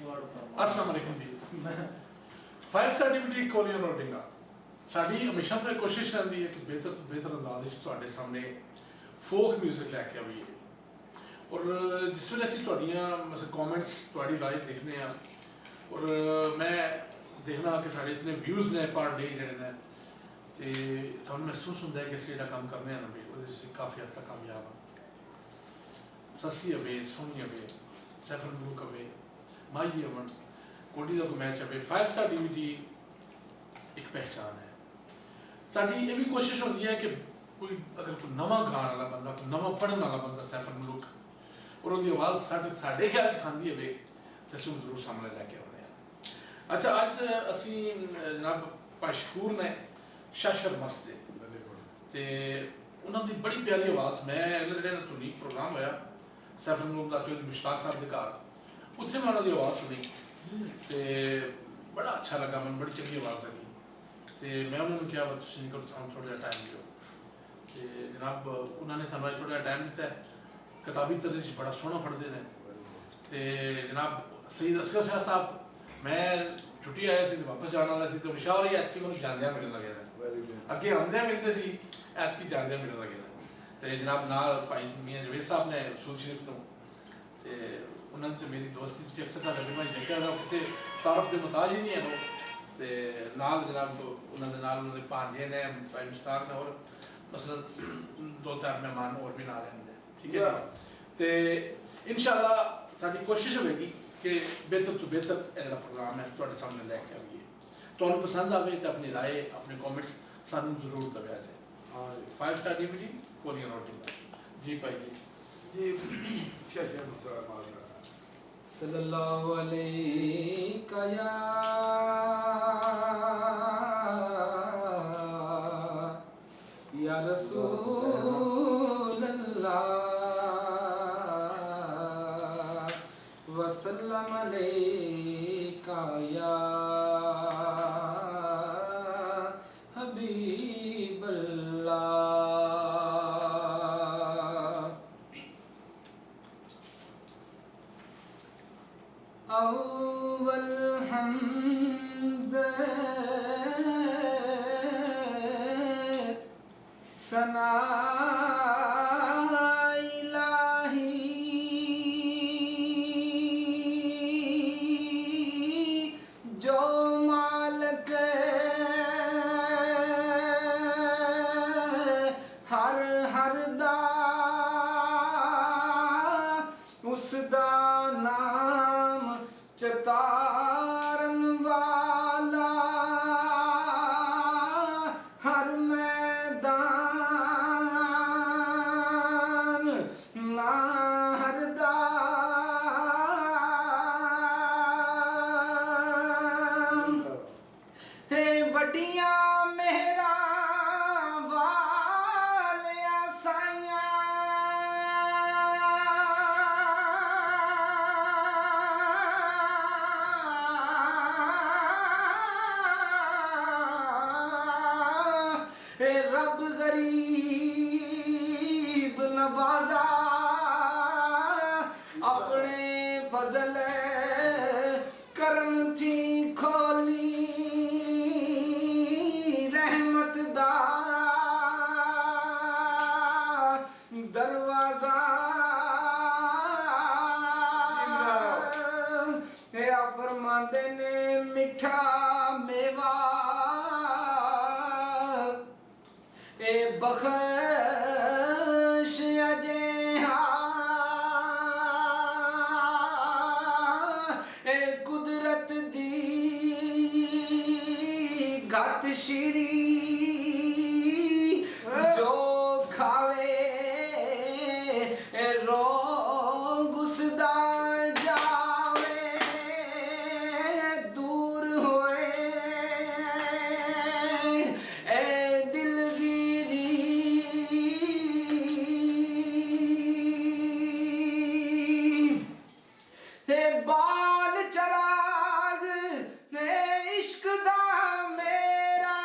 अस्सलाम वालेकुम जी। मैं 5 स्टार डिप्टी कोलियन रोटिंगा साड़ी हमेशा तो कोशिश रहती है कि बेहतर तो बेहतर अंदाज ਤੁਹਾਡੇ ਸਾਹਮਣੇ फोक म्यूजिक लैके आइए और जिस वे असं मतलब कॉमेंट्स थोड़ी राय देखने और मैं देखना कि साढ़े इतने व्यूज़ ने पर डे जोड़े ने तो थोड़ा महसूस होता है कि असं जो काम करने ना भी वो काफ़ी हद तक कामयाब हाँ। ससी अवे सोनी अवे सैफर मलूक अवे माही अमन कोडी का कोई मैच अवे 5 स्टार DVD एक पहचान है साड़ी ये भी कोशिश होती है कि कोई अगर कोई नवा गाने वाला बंदा कोई नवा पढ़ने वाला बंदा सैफर मलूक और उसकी आवाज़ साढ़े ख्याल खाती है तो असं जरूर सामने लैके आने। अच्छा अज असी जनाब मशहूर ने शाशर मस्त ते उन्होंने बड़ी प्यारी आवाज़ मैं जो यूनिक प्रोग्राम होया सैफर मलूक का मुश्ताक साहब के घर उत्थे मैं उन्होंने आवाज़ सुनी तो बड़ा अच्छा लगा मैं बड़ी चंगी आवाज़ लगी तो मैं उन्होंने कहा तुम निकलो सानू थोड़ा टाइम दिओ तो जनाब उन्होंने सानू थोड़ा टाइम दिता है किताबी तरह से बड़ा सोहना पढ़ते हैं तो जनाब सईद असगर शाह साहब मैं छुट्टी आया तो वापस जाने वाला तो विशा हो रही ऐतकी मैं जांदिया मिलने लगे अगे आंदे मिलते सी ऐतकी जांदिया मिलने लगे तो जनाब नाल भाई मियां जवेद साहब ने रसूल शरीफ तो उन्होंने तो मेरी दोस्ती से अक्सर घर मैं देखा किसी तारफ के मुताज ही नहीं है वो तो नाल जनाब उन्होंने भांजे ने भाई मुश्ताक ने और मसलन 2-4 मेहमान और भी नाल हैं ठीक है तो इंशाअल्लाह साडी कोशिश होगी कि बेहतर तो बेहतर जो प्रोग्राम है थोड़े सामने लैके आइए तो पसंद आए तो अपनी राय अपने कॉमेंट्स सानू जरूर दबिया जाए। 5 स्टार DVD कोलियन रोटिंगा जी भाई जी सल्लल्लाहु अलैहि या रसूल अल्लाह वसल्लम अलैका या हबीब अल्लाह। अव्वल हम्द सना इलाही जो मालिक हर हर दा उसदा नाम चतारन वाला हर मैदान ना हर दान हे वड्डियां मेहरा वालिया साइया रब गरीब नवाजा अपने फजल करम थी खोली रहमत दा दरवाजा फरमाते ने मिठा मेवा ए बख्श अजे ए कुदरत दी घट श्री जो खावे ए रोग उसदा जावे दूर होए ए बाल चराग ने इश्क दा मेरा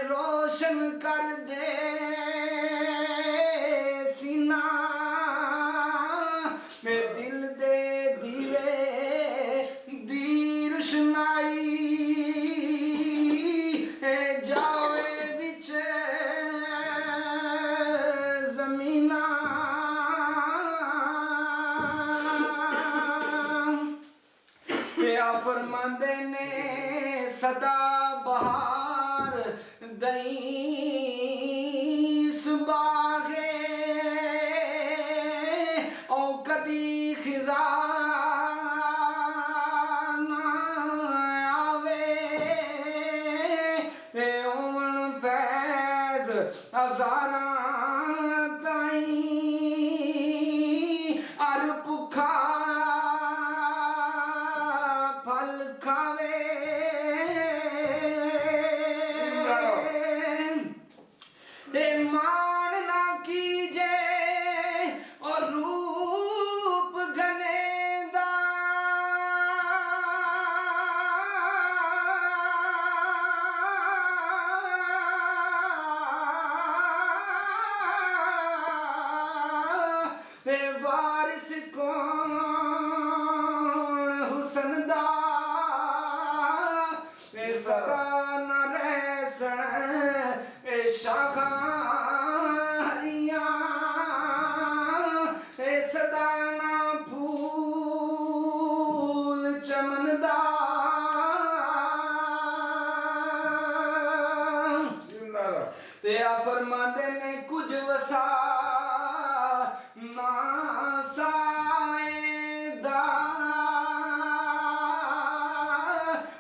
रोशन कर दे सीना दिल दे दीवे दी रुशनाई जावे विच जमीना फरमांदे ने सदा बहार दईस बागे ओ कदी खिजा ना आवे ओवन फैज हजारा ताई अर भुखा फल खावे मान ना कीजे और रूप गनेदा वारिस कौन हुसन दा सदा न रहसन शाखा हरियां सदा न फूल चमनदा ते आ फरमांदे ने कुछ वसा ना साएदा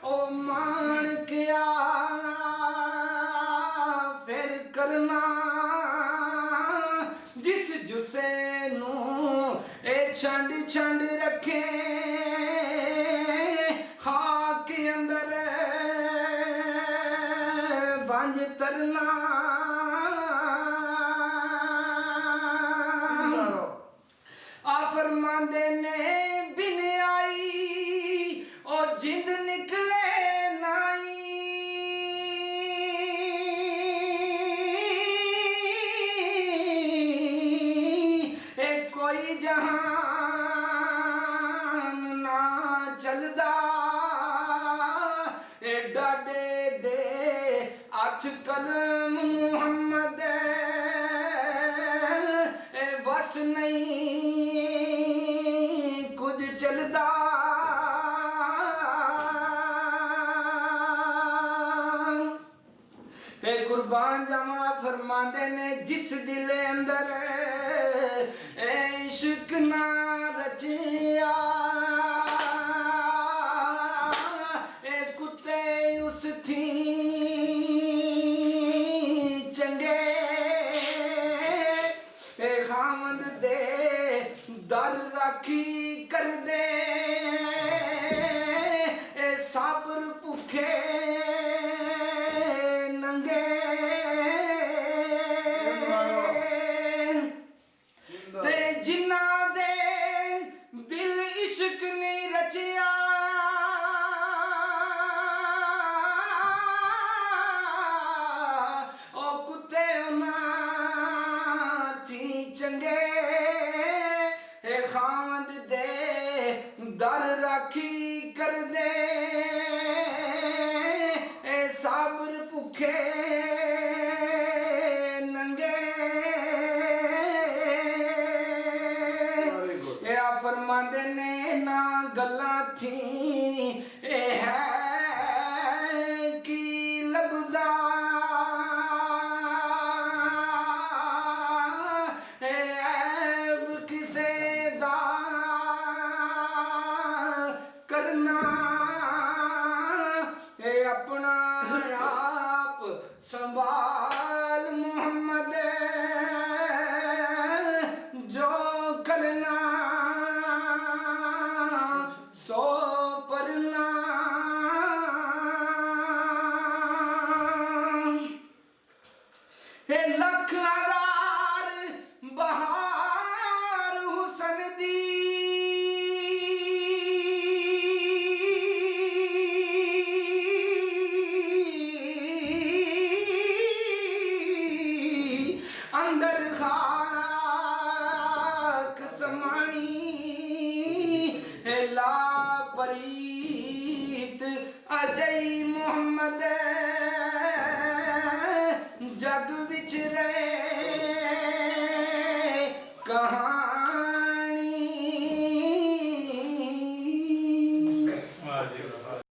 ओ माणकिया फिर करना जिस जुसे नू ए छंड छंड रखे खाक अंदर बंज तरना आ फरमांदे ने बिन आई और जिंद निकले नाई कोई जहान ना चलदा डाडे दे अच कलम मुहम्मद बस नहीं कुछ चलदा कुर्बान जावा फरमांदे ने जिस दिल अंदर इश्क ना रचिया कुत्ते उस थी चंगे खामद दे दर राखी कर दे साबर भुखे नंगे ते जिन्ना दे दिल इश्क नहीं रचिया ओ कुत्ते उना थी चंगे खामद दे दर राखी कर दे साबर भुखे नंगे फरमांदे ने ना गल्ला थी ए है की लबदा ऐब किसे दा करना अपना आप संभाल मोहम्मद जो करना सो परना लख हजार बहार हुसन दी अजई मोहम्मद